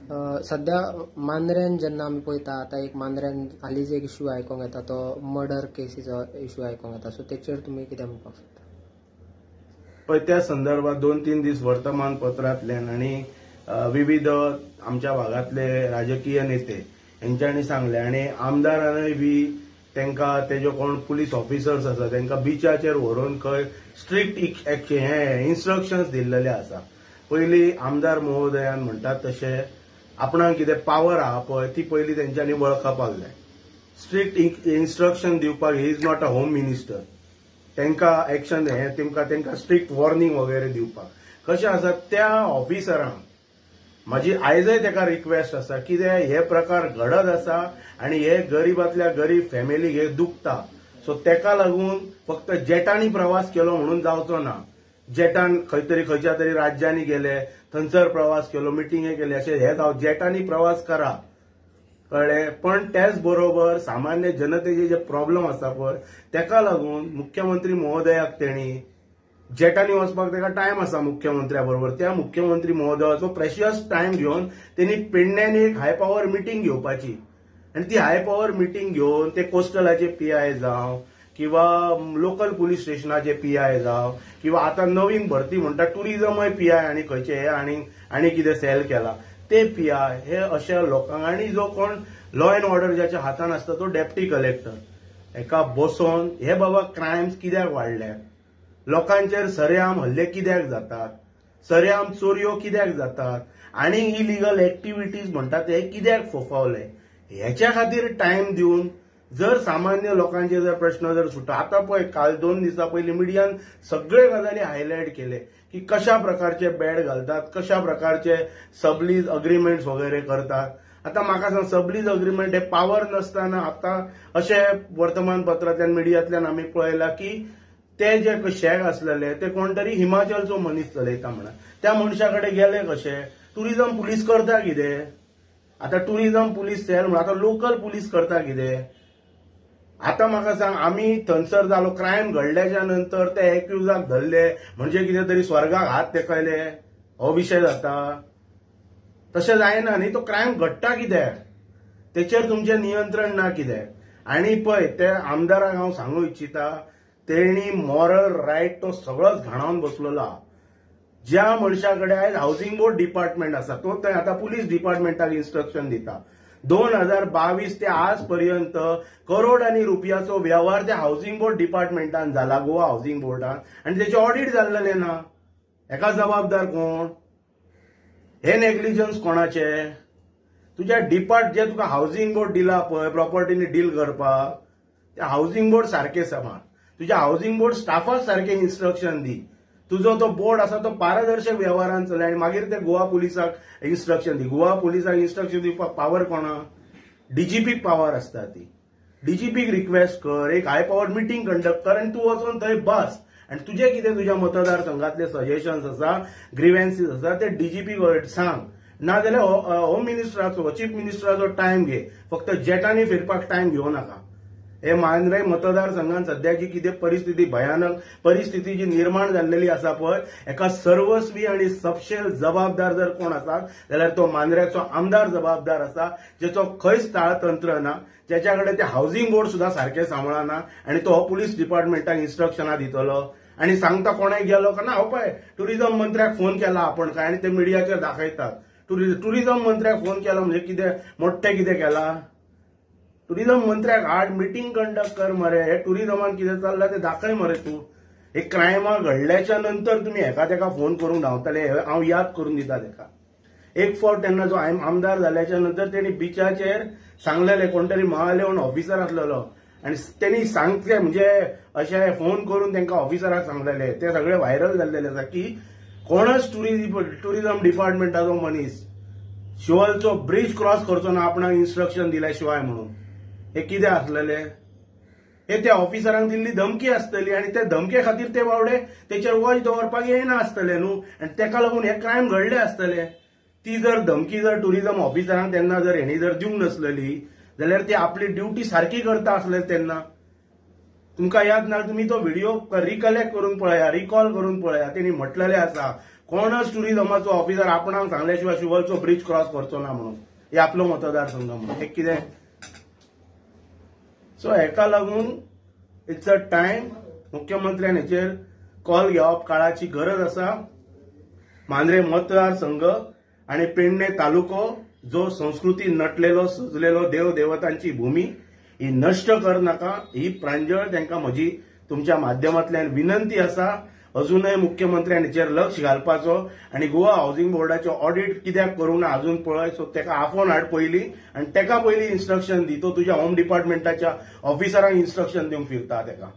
सध्या मांद्र्यान जेन्ना आमी पळयता आता एक मांद्र्यान हालींच एक इश्यू आयकोंक येता तो मर्डर केसीचो इश्यू आयकोंक येता सो तेचेर तुमी कितें म्हणपाक सोदता? पळय त्या संदर्भात 2-3 दीस वर्तमानपत्रांतल्यान आनी विविध आमच्या भागातले राजकीय नेते यांच्यानी सांगले आनी आमदारांनय बी तांकां तेजो कोण पुलीस ऑफिसर्स आसा तांकां बिचाचेर व्हरून खंय स्ट्रिक्ट इन्स्ट्रक्शन्स दिल्लेले आसा. पयलीं आमदार महोदयान म्हणटात तशें आपणाक कितें पावर आहा पळय ती पयलीं तेंच्यांनी वळखपाक जाय. स्ट्रिक्ट इन्स्ट्रक्शन दिवपाक he is not a home minister. तांकां एक्शन तांकां स्ट्रिक्ट वॉर्निंग वगैरे दिवपाक कशें आसा त्या ऑफिसरांक म्हाजी आयजय ताका रिक्वेस्ट आसा कित्याक हे प्रकार घडत आसा आनी हे गरीबातल्या गरीब फॅमिलीक हे दुखता. सो तेका लागून फक्त जेटांनी प्रवास केलो म्हणून जावचो ना. जेटान खंयच्या तरी राज्यांनी गेले थंयसर प्रवास केलो मिटिंगे केले अशें हे जाव जेटांनी प्रवास करा कळ्ळें. पण त्याच बरोबर सामान्य जनतेचे जे प्रॉब्लेम आसा पळय तेका लागून मुख्यमंत्री महोदयाक तेणी जेटांनी वचपाक ताका टायम आसा मुख्यमंत्र्या बरोबर त्या मुख्यमंत्री महोदयाचो प्रेशियस टायम घेवन तेणी पेडण्यान एक हाय पॉवर मिटींग घेवपाची आनी ती हाय पॉवर मिटींग घेवन ते कोस्टलाचे पीआय जावं किंवा लोकल पुलीस स्टेशनाचे पीआय जावं किंवा आतां नवीन भरती म्हणटा टुरिजमय पीआय आनी खंयचे हे आनी कितें सेल केला ते पीआय हे अशा लोकांक आनी जो कोण लॉ अँड ऑर्डर ज्याच्या हातान आसता तो डेप्टी कलेक्टर हेका बसोवन हे बाबा क्रायम्स कित्याक वाडल्या लोकांचेर सरेआम हल्ले कित्याक जातात सरेआम चोरयो कित्याक जातात आनी इलिगल एक्टिविटीज म्हणटात हे कित्याक फोफावले ह्याच्या खातीर टायम दिवन जर सामान्य लोकांचे जर प्रश्न जर सुटा आता पळय काल 2 दिसां पयलीं मिडियान सगळे गजाली हायलायट केले की कशा प्रकारचे बॅड घालतात कशा प्रकारचे सबलीज अग्रीमेंट्स वगैरे करतात. आता म्हाका सांग सबलीज अग्रीमेंट हे पावर नसताना आता अशे वर्तमानपत्रांतल्यान मिडियांतल्यान आमी पळयला की ते जे शेक आसलेले ते कोण तरी हिमाचलचो मनीस चलयता म्हणा त्या मनशा कडेन गेले कशे टुरिजम पुलीस करता कितें आता टुरिजम पुलीस सेल म्हणून आता लोकल पुलीस करता कितें. आता म्हाका सांग आमी थंयसर जालो क्रायम घडल्याच्या नंतर ते एक्युजाक धरले म्हणजे कितें तरी स्वर्गाक हात तेकयले हो विशय जाता तशें जायना न्ही. तो क्रायम घडटा कित्याक तेचेर तुमचें नियंत्रण ना कित्याक. आनी पळय ते आमदाराक हांव सांगूं इच्छिता तेणी मॉरल रायट तो सगळोच घाणावन बसलेलो आहा. ज्या मनशा कडेन आयज हाऊसिंग बोर्ड डिपार्टमेंट आसा तो थंय आतां पुलीस डिपार्टमेंटाक इन्स्ट्रक्शन दिता. 2022 ते आज पर्यंत करोडांनी रुपयाचो व्यवहार त्या हाऊसिंग बोर्ड डिपार्टमेंटान जाला गोवा हाऊसिंग बोर्डान आनी तेचे ऑडिट जाल्लेले ना. हेका जबाबदार कोण हे नेग्लिजन्स कोणाचे तुज्या जे तुका हाऊसिंग बोर्ड दिला पळय प्रॉपर्टीनी डील करपाक ते हाऊसिंग बोर्ड सारखे सांबाळ तुज्या हाऊसिंग बोर्ड स्टाफाक सारखे इन्स्ट्रक्शन दी. तुजो तो बोर्ड आसा तो पारदर्शक व्यवहारान चले आनी मागीर ते गोवा पुलिसाक इन्स्ट्रक्शन दी. गोवा पुलिसाक इन्स्ट्रक्शन दिवपाक पावर कोणा डीजीपीक पावर आसता ती. डीजीपीक रिक्वेस्ट कर एक हाय पॉवर मिटींग कंडक्ट कर आनी तूं वचून थंय बस आनी तुजे कितें तुज्या मतदारसंघातले सजेशन्स आसा ग्रिव्हन्सीस आसा ते डीजीपीक सांग. नाजाल्यार होम मिनिस्टराचो चीफ मिनिस्टराचो टायम घे फक्त जेटांनी फिरपाक टायम घेवं नाका. हे मांद्रे मतदारसंघात सध्याची कितें परिस्थिती भयानक परिस्थिती जी निर्माण जाल्लेली आसा पळय हेका सर्वस्वी आनी सबशेल जबाबदार जर कोण आसात जाल्यार तो मांद्र्याचो आमदार जबाबदार आसा जेचो खंयच ताळतंत्र ना जेच्या कडेन ते हाऊसिंग बोर्ड सुद्दां सारखे सांबाळना आनी तो पुलीस डिपार्टमेंटाक इन्स्ट्रक्शनां दितलो आनी सांगता कोणाक गेलो का ना हो पळय टुरिजम मंत्र्याक फोन केला आपण काय आनी ते मिडियाचेर दाखयतात. टुरिजम मंत्र्याक फोन केला म्हणजे कितें मोठ्ठें कितें केला. टुरिजम मंत्र्याक हाड मिटींग कंडक्ट कर मरे हे टुरिजमान कितें चल्लां ते दाखय मरे तूं. हे क्रायमा घडल्याच्या नंतर तुमी हेका तेका फोन करूंक धांवतले हांव याद करून दिता तेका. एक फावट तेन्ना जो आमदार जाल्याच्या नंतर तेणी बिचाचेर सांगलेले कोण तरी महालेवन ऑफिसर आसलेलो आनी तेणी सांगले म्हणजे अशें फोन करून तांकां ऑफिसराक सांगलेले ते सगळे व्हायरल जाल्लेले आसा की कोणच टुरिजम डिपार्टमेंटाचो मनीस शिवलचो ब्रिज क्रॉस करचो ना आपणाक इन्स्ट्रक्शन दिल्या शिवाय म्हणून. हे कितें आसलेले हे त्या ऑफिसरांक दिल्ली धमकी आसतली आनी त्या धमके खातीर ते बावडे तेचेर वॉच दवरपाक येयना आसतले न्हू आनी तेका लागून हे क्रायम घडले आसतले. ती जर धमकी जर टुरिजम ऑफिसरांक तेन्ना जर हेणी जर दिवंक नसलेली जाल्यार ती आपली ड्युटी सारकी करता आसले तेन्ना. तुमकां याद ना तुमी तो व्हिडिओ रिकलेक्ट करून पळया रिकॉल करून पळया तेणी म्हटलेले आसा कोणच टुरिझमाचो ऑफिसर आपणाक सांगल्या शिवाय शुवलचो ब्रिज क्रॉस करचो ना म्हणून. हे आपलो मतदारसंघ म्हणून हे कितें. सो हेका लागून इट्स अ टायम मुख्यमंत्र्यान हेचेर कॉल घेवप काळाची गरज आसा. मांद्रे मतदारसंघ आणि पेडणे तालुको जो संस्कृती नटलेलो सजलेलो देव देवतांची भूमी ही नष्ट करनाका ही प्रांजळ तांकां म्हजी तुमच्या माध्यमांतल्यान विनंती आसा. अजूनय मुख्यमंत्र्यान हेचेर लक्ष घालपाचो आणि गोवा हाऊसिंग बोर्डाचो ऑडिट कित्याक करूंक ना अजून पळय. सो ताका आफोवन हाड पयलीं आणि ताका पयलीं इन्स्ट्रक्शन दी. तो तुज्या होम डिपार्टमेंटाच्या ऑफिसरांक इन्स्ट्रक्शन दिवंक फिरता ताका.